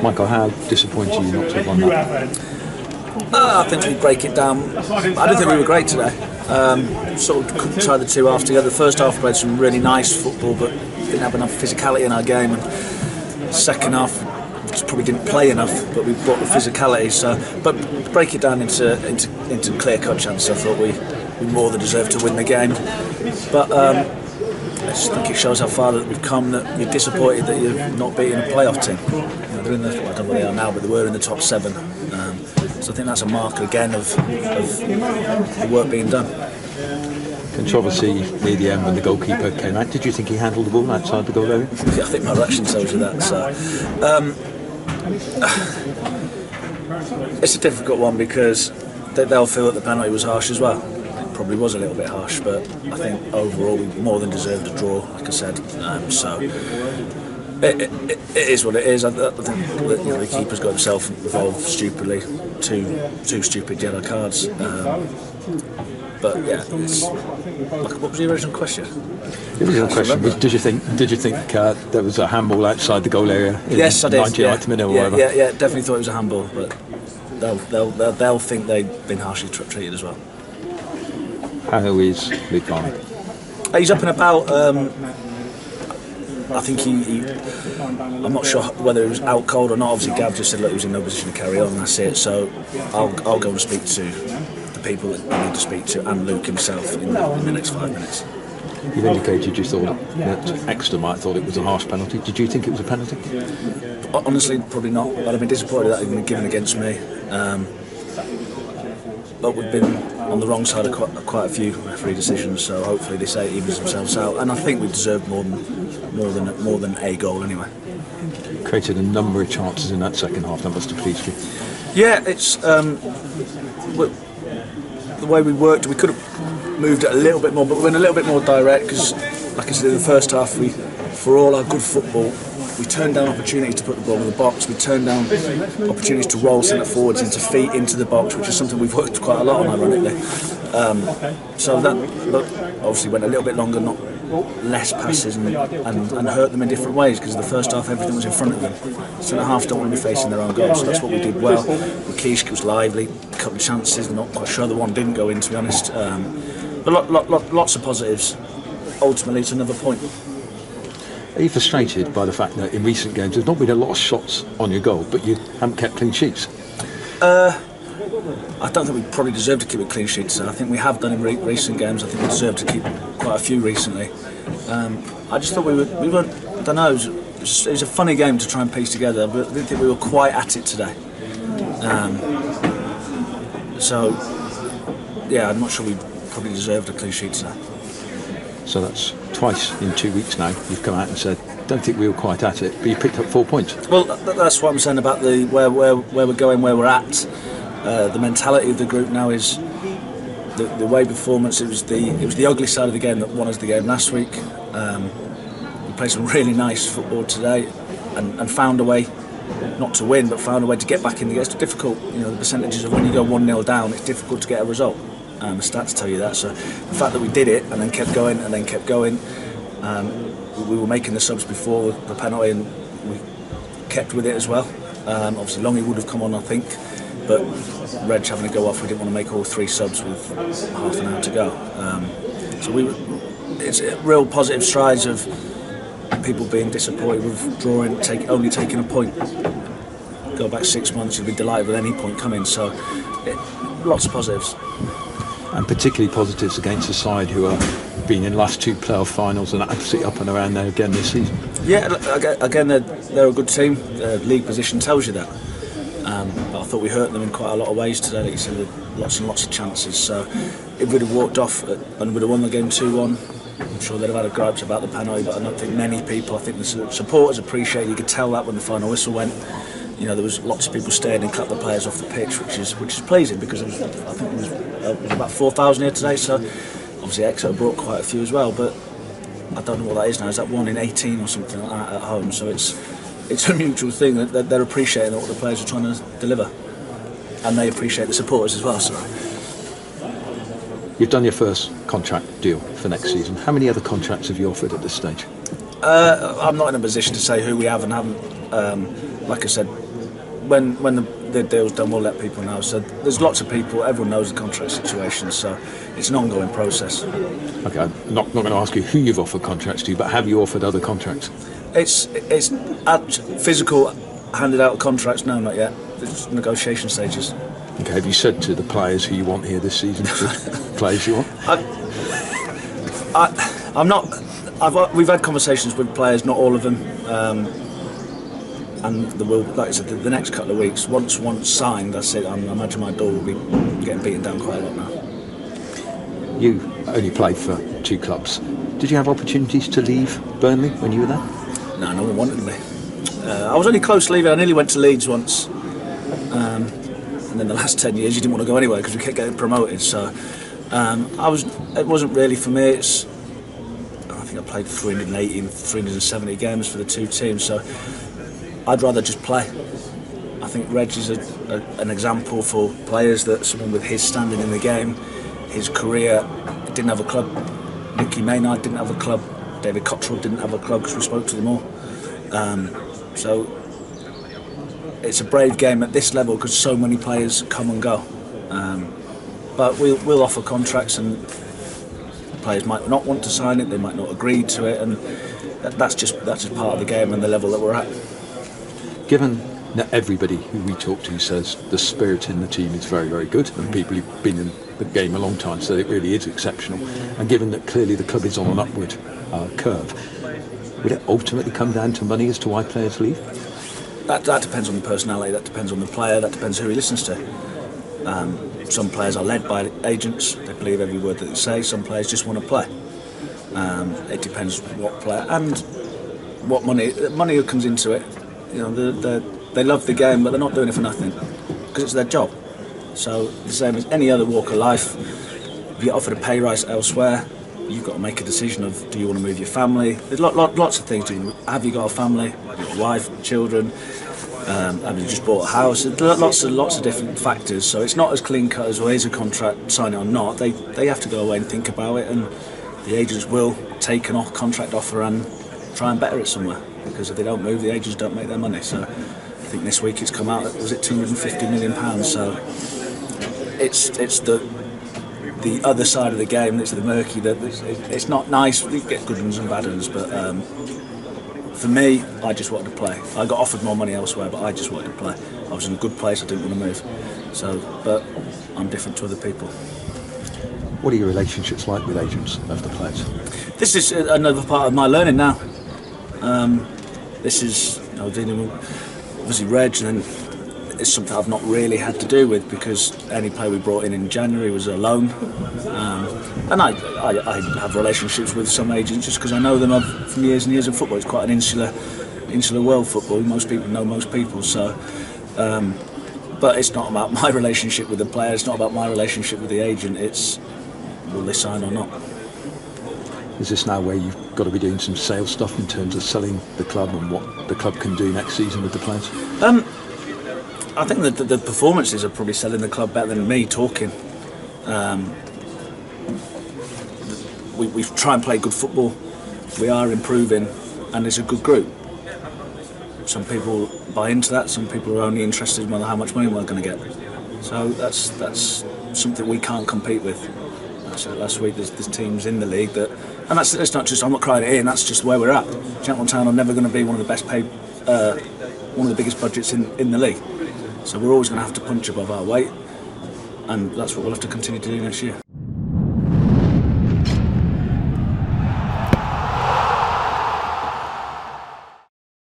Michael, how disappointed you not to have won that? I think we break it down. I don't think we were great today. Sort of couldn't tie the two halves together. The first half played some really nice football, but didn't have enough physicality in our game. And the second half just probably didn't play enough, but we brought the physicality. So, but break it down into clear-cut chances. I thought we more than deserved to win the game. But I just think it shows how far that we've come. That you're disappointed that you're not beating a playoff team. You know, they're in the, I don't know where they are now, but they were in the top 7. So I think that's a marker again of the work being done. Controversy near the end when the goalkeeper came out. Did you think he handled the ball outside the goal area? Yeah, I think my reaction tells you that. So, it's a difficult one because they'll feel that the penalty was harsh as well. It probably was a little bit harsh, but I think overall we more than deserved a draw, like I said. So. It is what it is. I think that, you know, the keeper's got himself involved stupidly. Two stupid yellow cards. But yeah, it's, what was the original question? The original question was: Did you think there was a handball outside the goal area? Yes, I did. 99th minute or whatever. Yeah, definitely thought it was a handball, but they'll think they've been harshly treated as well. How is Luke Barney? He's up and about. I think I'm not sure whether he was out cold or not. Obviously Gav just said look, he was in no position to carry on, and that's it. So I'll go and speak to the people that I need to speak to and Luke himself in the next 5 minutes. You've indicated you thought that Exeter might have thought it was a harsh penalty. Did you think it was a penalty? Honestly, probably not. But I've been disappointed that it had been given against me. But we've been on the wrong side of quite a few referee decisions, so hopefully they say it evens themselves out. And I think we deserved more than a goal anyway. Created a number of chances in that second half. That must have pleased you. Yeah, it's the way we worked. We could have moved it a little bit more, but we went a little bit more direct because, like I said, in the first half, for all our good football, we turned down opportunities to put the ball in the box. We turned down opportunities to roll centre forwards into feet into the box, which is something we've worked quite a lot on, ironically. So that obviously went a little bit longer, not less passes, and hurt them in different ways because in the first half everything was in front of them. Centre halves don't want to be facing their own goals, so that's what we did well. Kishk was lively, a couple of chances, not quite sure the one didn't go in, to be honest. But lots of positives. Ultimately, it's another point. Are you frustrated by the fact that in recent games there's not been a lot of shots on your goal, but you haven't kept clean sheets? I don't think we probably deserve to keep a clean sheet. So I think we have done in recent games. I think we deserve to keep quite a few recently. I just thought we weren't. I don't know. It was a funny game to try and piece together, but I didn't think we were quite at it today. So yeah, I'm not sure we probably deserved a clean sheet today. So that's twice in 2 weeks now you've come out and said, don't think we were quite at it, but you picked up 4 points. Well, that's what I'm saying about the where we're going, where we're at. The mentality of the group now is the way performance. It was the ugly side of the game that won us the game last week. We played some really nice football today and found a way, not to win, but found a way to get back in the game. It's difficult, you know, the percentages of when you go 1-0 down, it's difficult to get a result. The stats tell you that. So the fact that we did it and then kept going and then kept going, we were making the subs before the penalty and we kept with it as well. Obviously Longy would have come on, I think, but Reg having to go off, we didn't want to make all 3 subs with half an hour to go. So it's real positive strides of people being disappointed with drawing, only taking a point. Go back 6 months, you'd be delighted with any point coming. So lots of positives. And particularly positives against a side who are being in the last 2 playoff finals and absolutely up and around there again this season. Yeah, again they're a good team. League position tells you that. But I thought we hurt them in quite a lot of ways today. Like you said, lots and lots of chances. So if we'd have walked off and we'd have won the game 2-1, I'm sure they'd have had a gripes about the penalty. But I don't think many people. I think the supporters appreciate it. You could tell that when the final whistle went. You know, there was lots of people staying and clapped the players off the pitch, which is pleasing because I think it was about 4,000 here today. So obviously Exeter brought quite a few as well, but I don't know what that is now. Is that 1 in 18 or something like that at home? So it's a mutual thing that they're appreciating what the players are trying to deliver, and they appreciate the supporters as well. So you've done your first contract deal for next season. How many other contracts have you offered at this stage? I'm not in a position to say who we have and haven't. Like I said, when the deal's done, we'll let people know. So there's lots of people, everyone knows the contract situation, so it's an ongoing process. Okay, I'm not going to ask you who you've offered contracts to, but have you offered other contracts? It's at physical handed out contracts. No, not yet. It's negotiation stages. Okay, have you said to the players who you want here this season? The players you want? I'm not. We've had conversations with players, not all of them, and there will, like I said, the next couple of weeks. Once signed, that's it. I imagine my door will be getting beaten down quite a lot now. You only played for 2 clubs. Did you have opportunities to leave Burnley when you were there? No, no one wanted me. I was only close to leaving. I nearly went to Leeds once, and in the last 10 years, you didn't want to go anywhere because we kept getting promoted. So it wasn't really for me. I think I played 380 and 370 games for the 2 teams. So I'd rather just play. I think Reg is an example for players, that someone with his standing in the game, his career, didn't have a club. Nicky Maynard didn't have a club. David Cottrell didn't have a club, because we spoke to them all. So it's a brave game at this level because so many players come and go. But we'll offer contracts, and players might not want to sign it, they might not agree to it, and that's just part of the game and the level that we're at. Given that everybody who we talk to says the spirit in the team is very, very good, and people who've been in the game a long time say it really is exceptional, and given that clearly the club is on an upward curve, would it ultimately come down to money as to why players leave? That depends on the personality, that depends on the player, that depends who he listens to. Some players are led by agents, they believe every word that they say. Some players just want to play. It depends what player and what money comes into it. You know, they love the game, but they're not doing it for nothing, because it's their job. So the same as any other walk of life, if you get offered a pay rise elsewhere, you've got to make a decision of, do you want to move your family? There's lots of things. Have you got a family? Have you got a wife, children? Have you just bought a house? Lots of different factors. So it's not as clean cut as, well, here's a contract, sign it or not. They have to go away and think about it, and the agents will take an contract offer and try and better it somewhere, because if they don't move, the agents don't make their money. So I think this week it's come out, was it £250 million? So it's the other side of the game. It's the murky. It's not nice. We get good ones and bad ones, but for me, I just wanted to play. I got offered more money elsewhere, but I just wanted to play. I was in a good place. I didn't want to move. So, but I'm different to other people. What are your relationships like with agents of the players? This is another part of my learning now. This is, dealing with obviously Reg, and then it's something I've not really had to do with, because any player we brought in January was a loan. And I have relationships with some agents just because I know them from years and years of football. It's quite an insular world, football. Most people know most people. So, but it's not about my relationship with the player. It's not about my relationship with the agent. It's, will they sign or not? Is this now where you've got to be doing some sales stuff in terms of selling the club and what the club can do next season with the players? I think that the performances are probably selling the club better than me talking. We try and play good football. We are improving, and it's a good group. Some people buy into that. Some people are only interested in how much money we're going to get. So that's something we can't compete with. Last week there's teams in the league that, and it's not just, I'm not crying it in, that's just where we're at. Cheltenham Town are never going to be one of the best paid, one of the biggest budgets in the league. So we're always going to have to punch above our weight, and that's what we'll have to continue to do next year.